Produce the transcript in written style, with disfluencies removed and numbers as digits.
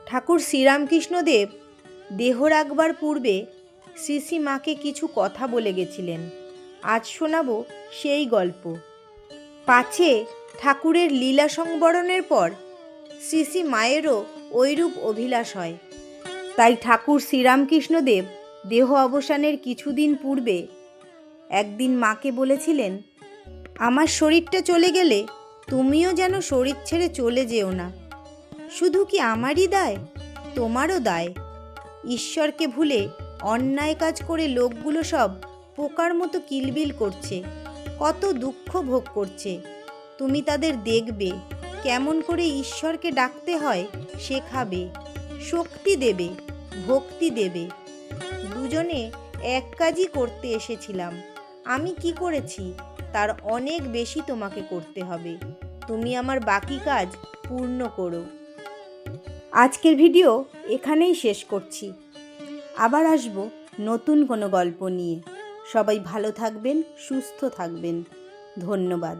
ঠাকুর শ্রীরামকৃষ্ণদেব দেহ রাখবার পূর্বে শ্রী শ্রী মাকে কিছু কথা বলে গেছিলেন। আজ শোনাব সেই গল্প। পাছে ঠাকুরের লীলা সংবরণের পর শ্রী শ্রী মায়েরও ওইরূপ অভিলাষ হয়। তাই ঠাকুর শ্রীরামকৃষ্ণদেব দেহ অবসানের কিছুদিন পূর্বে একদিন মাকে বলেছিলেন, আমার শরীরটা চলে গেলে তুমিও যেন শরীর ছেড়ে চলে যেও না। শুধু কি আমারই দায়, তোমারও দায়। ঈশ্বরকে ভুলে অন্যায় কাজ করে লোকগুলো সব পোকার মতো কিলবিল করছে, কত দুঃখ ভোগ করছে। তুমি তাদের দেখবে, কেমন করে ঈশ্বরকে ডাকতে হয় শেখাবে, শক্তি দেবে, ভক্তি দেবে। দুজনে এক কাজই করতে এসেছিলাম। আমি কি করেছি তার অনেক বেশি তোমাকে করতে হবে। তুমি আমার বাকি কাজ পূর্ণ করো। আজকের ভিডিও এখানেই শেষ করছি। আবার আসব নতুন কোনো গল্প নিয়ে। সবাই ভালো থাকবেন, সুস্থ থাকবেন। ধন্যবাদ।